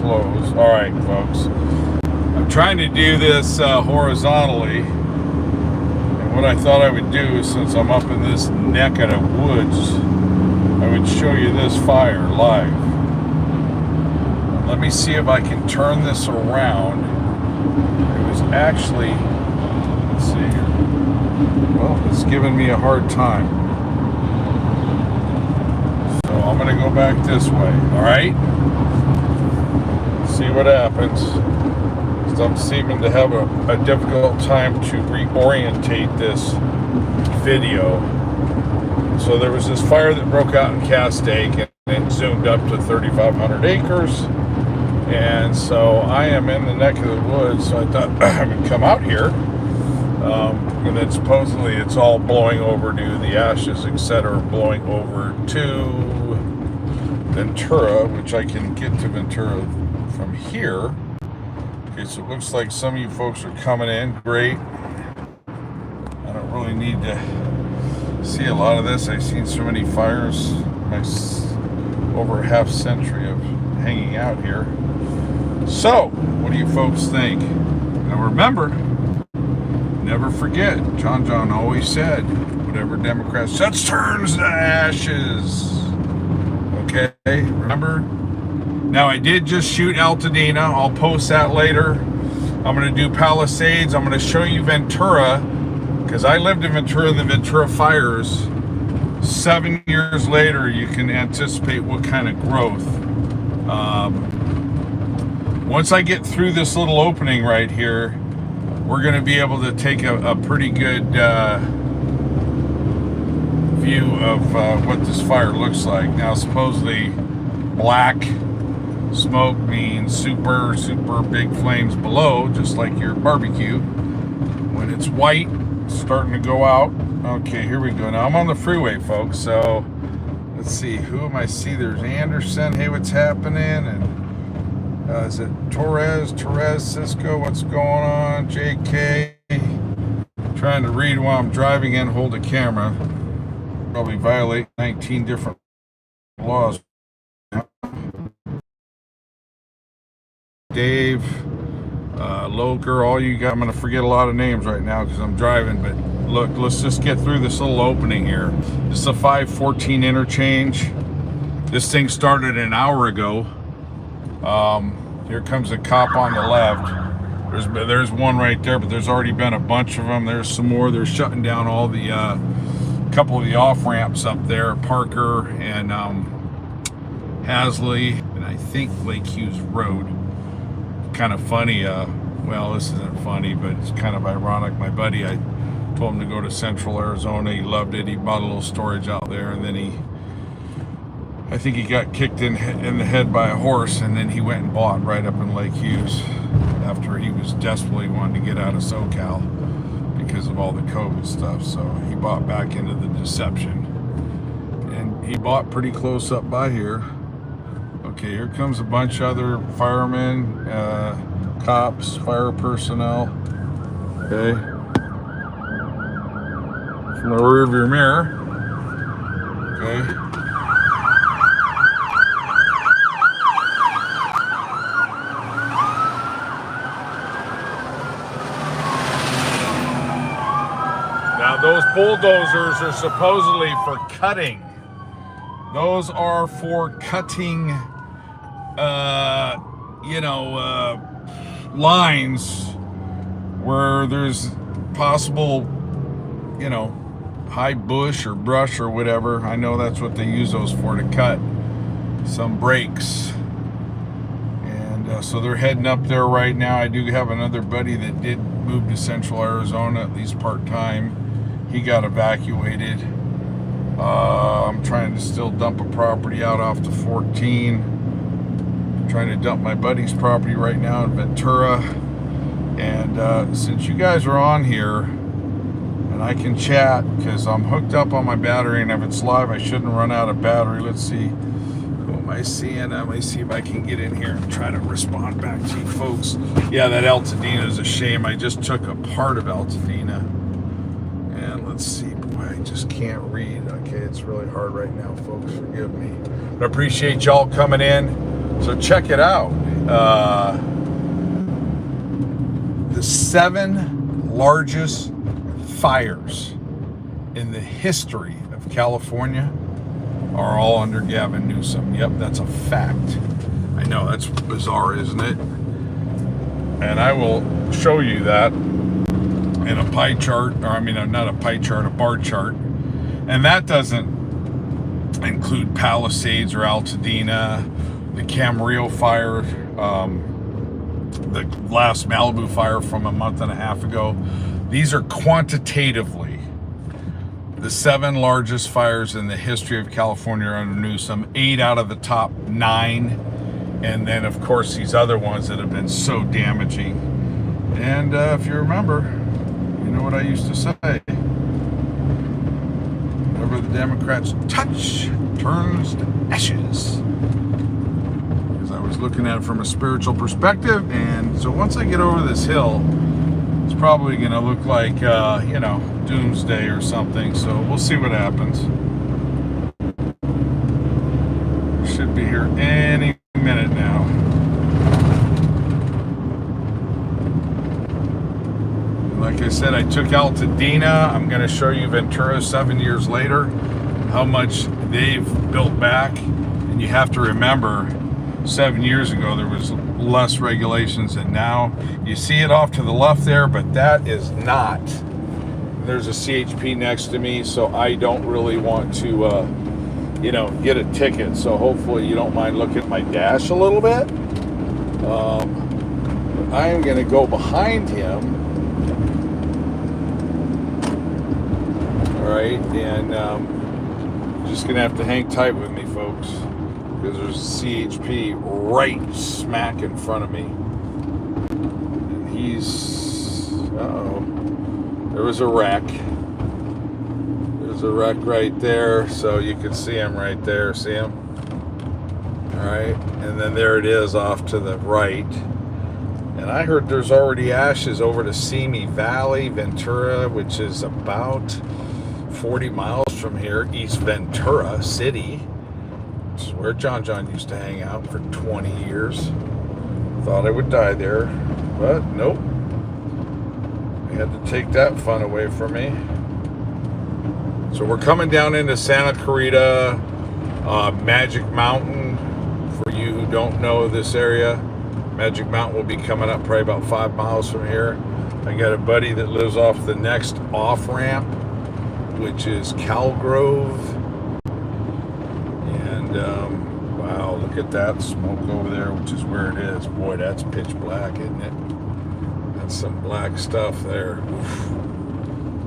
close. All right, folks. I'm trying to do this horizontally. And what I thought I would do, since I'm up in this neck of the woods, I would show you this fire live. Let me see if I can turn this around. It was actually, let's see here. Well, it's giving me a hard time. So I'm going to go back this way, all right? See what happens. Because I'm seeming to have a difficult time to reorientate this video. So there was this fire that broke out in Castaic, and it zoomed up to 3,500 acres. And so I am in the neck of the woods, so I thought I would come out here. And then supposedly it's all blowing over to the ashes, etc., blowing over to Ventura, which I can get to Ventura from here. Okay, so it looks like some of you folks are coming in. Great. I don't really need to see a lot of this. I've seen so many fires my over a half century of hanging out here. So, what do you folks think? Now remember, never forget, John always said, whatever Democrat sets turns to ashes. Okay, remember? Now I did just shoot Altadena. I'll post that later. I'm going to do Palisades. I'm going to show you Ventura, because I lived in Ventura, the Ventura fires. 7 years later, you can anticipate what kind of growth. Once I get through this little opening right here, we're going to be able to take a pretty good view of what this fire looks like. Now, supposedly black smoke means super big flames below, just like your barbecue. When it's white, it's starting to go out. Okay, here we go. Now I'm on the freeway, folks, so let's see, who am I see? There's Anderson. Hey, what's happening? And is it Torres, Cisco? What's going on? JK. Trying to read while I'm driving and hold a camera. Probably violate 19 different laws. Dave, Loker, all you got. I'm going to forget a lot of names right now because I'm driving, but look, let's just get through this little opening here. This is a 514 interchange. This thing started an hour ago. Here comes a cop on the left. There's one right there, but there's already been a bunch of them. There's some more. They're shutting down all the couple of the off ramps up there, Parker and Hasley, and I think Lake Hughes Road. Kind of funny. Well, this isn't funny, but it's kind of ironic. My buddy, I told him to go to Central Arizona. He loved it. He bought a little storage out there, and then I think he got kicked in the head by a horse, and then he went and bought right up in Lake Hughes after he was desperately wanting to get out of SoCal because of all the COVID stuff. So he bought back into the deception, and he bought pretty close up by here. Okay, here comes a bunch of other firemen, cops, fire personnel. Okay, from the rear of your mirror. Okay. Now those bulldozers are supposedly for cutting. Those are for cutting, lines where there's possible, high bush or brush or whatever. I know that's what they use those for, to cut some breaks. And so they're heading up there right now. I do have another buddy that did move to Central Arizona, at least part-time. He got evacuated. I'm trying to still dump a property out off the 14. I'm trying to dump my buddy's property right now in Ventura. And since you guys are on here and I can chat because I'm hooked up on my battery, and if it's live I shouldn't run out of battery. Let's see, who am I seeing? Let me see if I can get in here and try to respond back to you folks. Yeah, that Altadena is a shame. I just took a part of Altadena. And let's see, boy, I just can't read. Okay, it's really hard right now, folks. Forgive me. But I appreciate y'all coming in. So check it out. The 7 largest fires in the history of California are all under Gavin Newsom. Yep, that's a fact. I know, that's bizarre, isn't it? And I will show you that in a pie chart, or I mean, not a pie chart, a bar chart. And that doesn't include Palisades or Altadena, the Camarillo fire, the last Malibu fire from a month and a half ago. These are quantitatively the 7 largest fires in the history of California under Newsom, 8 out of the top 9. And then, of course, these other ones that have been so damaging. And if you remember, you know what I used to say. Whatever the Democrats touch turns to ashes. Because I was looking at it from a spiritual perspective. And so once I get over this hill, it's probably going to look like, you know, doomsday or something. So we'll see what happens. Should be here any minute now. Like I said, I took Altadena. I'm going to show you Ventura 7 years later, how much they've built back. And you have to remember, 7 years ago there was less regulations than now. You see it off to the left there, but that is not. There's a CHP next to me, so I don't really want to you know, get a ticket. So hopefully you don't mind looking at my dash a little bit. I am going to go behind him. All right, and just going to have to hang tight with me, folks, because there's a CHP right smack in front of me. And he's, uh-oh, there was a wreck. There's a wreck right there, so you can see him right there. See him? All right, and then there it is off to the right. And I heard there's already ashes over to Simi Valley, Ventura, which is about 40 miles from here, East Ventura City, which is where John used to hang out for 20 years. Thought I would die there, but nope. I had to take that fun away from me. So we're coming down into Santa Clarita, Magic Mountain. For you who don't know this area, Magic Mountain will be coming up probably about 5 miles from here. I got a buddy that lives off the next off-ramp, which is Calgrove. And wow, look at that smoke over there, which is where it is. Boy, that's pitch black, isn't it? That's some black stuff there. Oof.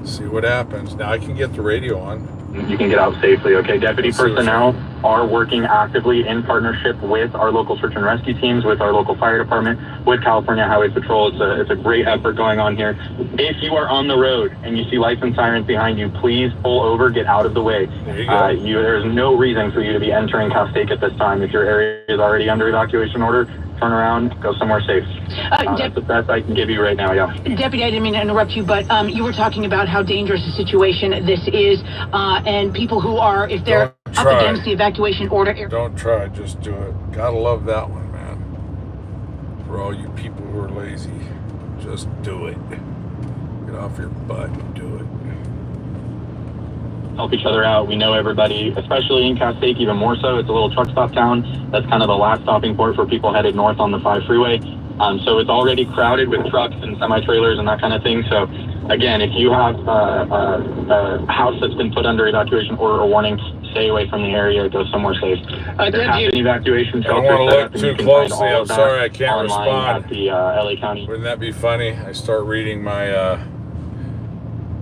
See what happens. Now I can get the radio on. You can get out safely, okay? Deputy personnel are working actively in partnership with our local search and rescue teams, with our local fire department, with California Highway Patrol. It's a great effort going on here. If you are on the road and you see lights and sirens behind you, please pull over, get out of the way. There you go. There's no reason for you to be entering Castaic at this time. If your area is already under evacuation order, turn around, go somewhere safe. That's the best I can give you right now, yeah. Deputy, I didn't mean to interrupt you, but you were talking about how dangerous a situation this is, and people who are, if they're up against the evacuation order. Don't try, just do it. Gotta love that one, man. For all you people who are lazy, just do it. Get off your butt and do it. Help each other out. We know everybody, especially in Castaic, even more so. It's a little truck stop town. That's kind of the last stopping port for people headed north on the 5 freeway. So it's already crowded with trucks and semi-trailers and that kind of thing. So again, if you have a house that's been put under evacuation order or warning, stay away from the area, go somewhere safe. There have been evacuation shelters. I don't want to look too closely. I'm sorry, I can't respond. At the LA County. Wouldn't that be funny? I start reading my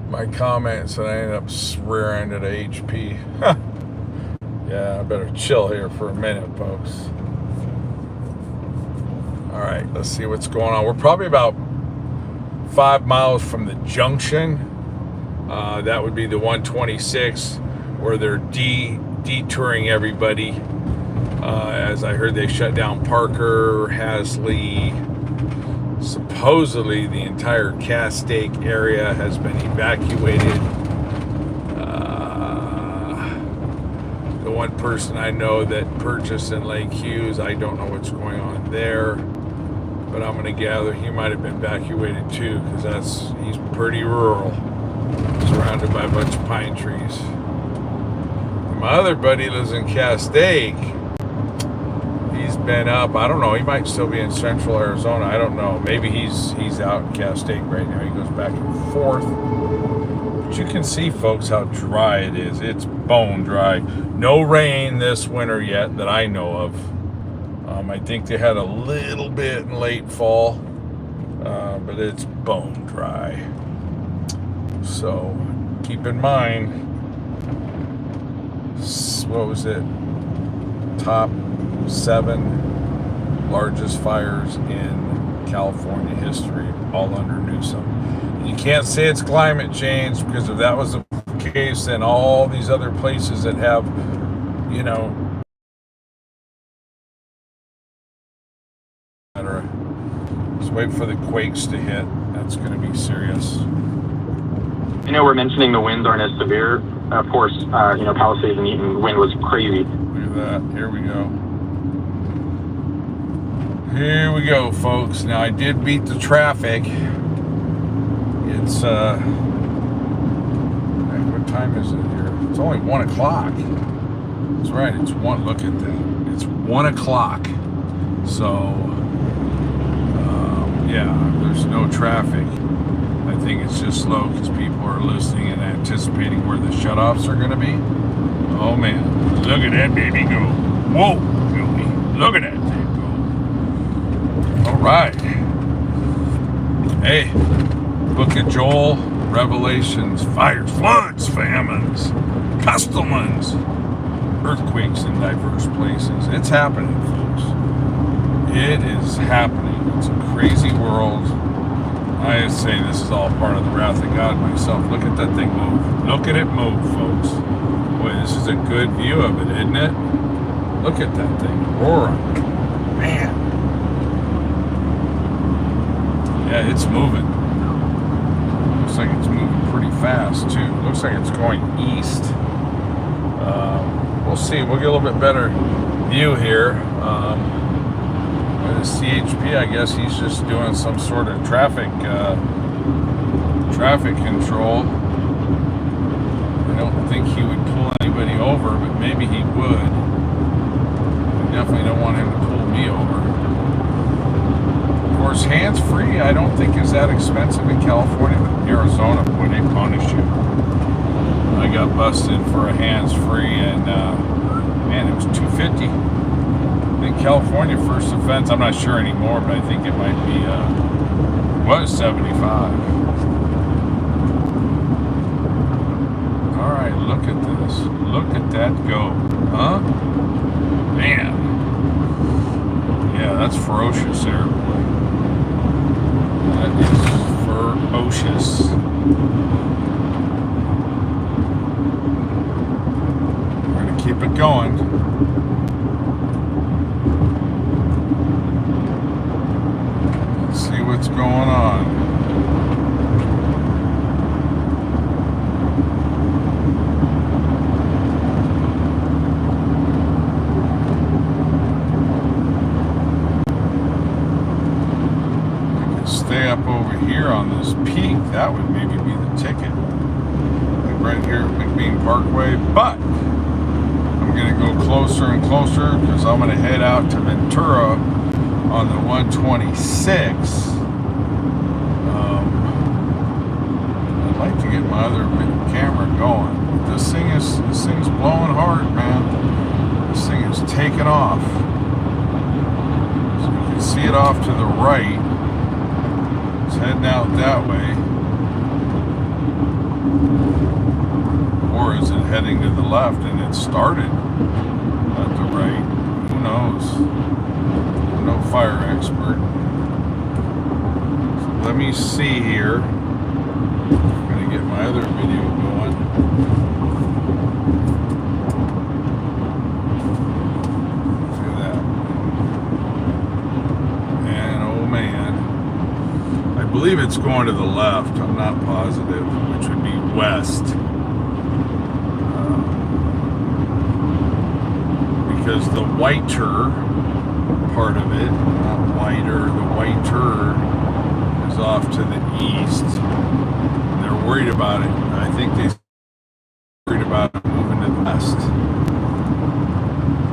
my comments and I end up rear-ended a HP. Yeah, I better chill here for a minute, folks. All right, let's see what's going on. We're probably about 5 miles from the junction. That would be the 126, where they're detouring everybody. As I heard, they shut down Parker, Hasley. Supposedly, the entire Castaic area has been evacuated. The one person I know that purchased in Lake Hughes, I don't know what's going on there. but I'm going to gather he might have been evacuated too, because he's pretty rural, surrounded by a bunch of pine trees. My other buddy lives in Castaic. He's been up, I don't know, he might still be in central Arizona, I don't know. Maybe he's out in Castaic right now. He goes back and forth. But you can see, folks, how dry it is. It's bone dry. No rain this winter yet that I know of. I think they had a little bit in late fall, but it's bone dry. So keep in mind, what was it? Top 7 largest fires in California history, all under Newsom. You can't say it's climate change, because if that was the case, then all these other places that have, you know, just wait for the quakes to hit. That's going to be serious. You know, we're mentioning the winds aren't as severe. Of course, you know, Palisades and Eaton wind was crazy. Look at that. Here we go. Here we go, folks. Now, I did beat the traffic. It's, what time is it here? It's only 1 o'clock. That's right. It's 1. Look at that. It's 1 o'clock. So, yeah, there's no traffic. I think it's just slow because people are listening and anticipating where the shutoffs are going to be. Oh, man. Look at that baby go. Whoa, Billy. Look at that thing go. All right. Hey, Book of Joel, Revelations, fires, floods, famines, pestilence, earthquakes in diverse places. It's happening, folks. It is happening. It's a crazy world. I say this is all part of the wrath of God myself. Look at that thing move. Look at it move, folks. Boy, this is a good view of it, isn't it? Look at that thing roaring. Man. Yeah, it's moving. Looks like it's moving pretty fast, too. Looks like it's going east. We'll see. We'll get a little bit better view here. The CHP, I guess he's just doing some sort of traffic control. I don't think he would pull anybody over, but maybe he would. I definitely don't want him to pull me over. Of course, hands-free I don't think is that expensive in California, but in Arizona, boy, they punish you. I got busted for a hands-free, and man, it was $250. I think California first offense, I'm not sure anymore, but I think it might be, was 75. All right, look at this. Look at that go. Huh? Man. Yeah, that's ferocious there, boy. That is ferocious. We're going to keep it going. See what's going on. I can stay up over here on this peak. That would maybe be the ticket. Like right here at McBean Parkway. But I'm going to go closer and closer because I'm going to head out to Ventura on the 126. I'd like to get my other camera going. But this thing's blowing hard, man. This thing is taking off. So you can see it off to the right. It's heading out that way. Or is it heading to the left and it started at the right? Who knows? No fire expert. So let me see here. I'm going to get my other video going. Look at that. And oh man. I believe it's going to the left. I'm not positive, which would be west. Because the whiter part of it, not whiter, the whiter to the east. They're worried about it. I think they're worried about it moving to the west.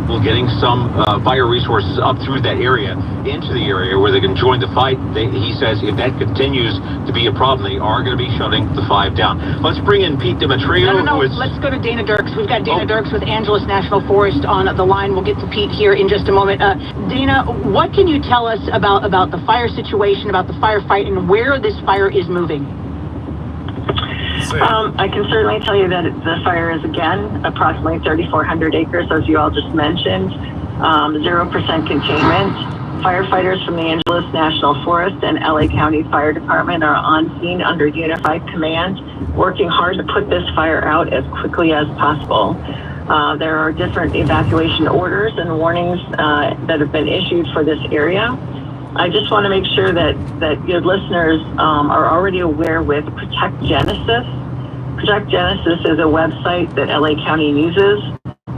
Well, getting some fire resources up through that area, into the area where they can join the fight. He says if that continues to be a problem, they are going to be shutting the 5 down. Let's bring in Pete Demetrio. No. Let's go to Dana Dirks. We've got Dana Dirks with Angeles National Forest on the line. We'll get to Pete here in just a moment. Dana, what can you tell us about the fire situation, about the firefight, and where this fire is moving? I can certainly tell you that the fire is, again, approximately 3,400 acres, as you all just mentioned. 0% containment. Firefighters from the Angeles National Forest and LA County Fire Department are on scene under unified command, working hard to put this fire out as quickly as possible. There are different evacuation orders and warnings that have been issued for this area. I just want to make sure that your listeners are already aware with Protect Genesis. Protect Genesis is a website that LA County uses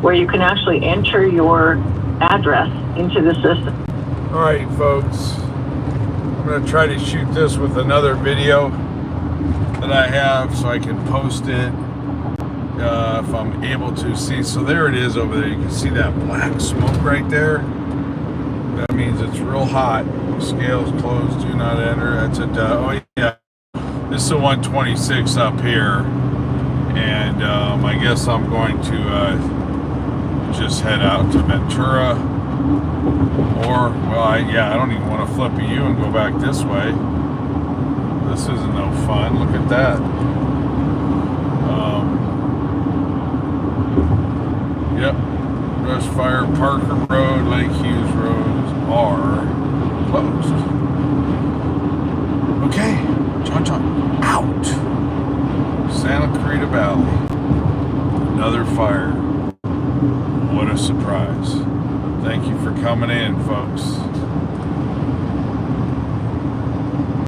where you can actually enter your address into the system. All right, folks. I'm going to try to shoot this with another video that I have so I can post it if I'm able to see. So there it is over there. You can see that black smoke right there. That means it's real hot. Scales closed, do not enter. That's a oh yeah. This is a 126 up here, and I guess I'm going to just head out to Ventura, or well, I don't even want to flip a U and go back this way. This isn't no fun. Look at that. Yep. Brush Fire, Parker Road, Lake Hughes roads are closed. Okay, John, out. Santa Clarita Valley, another fire. What a surprise. Thank you for coming in, folks.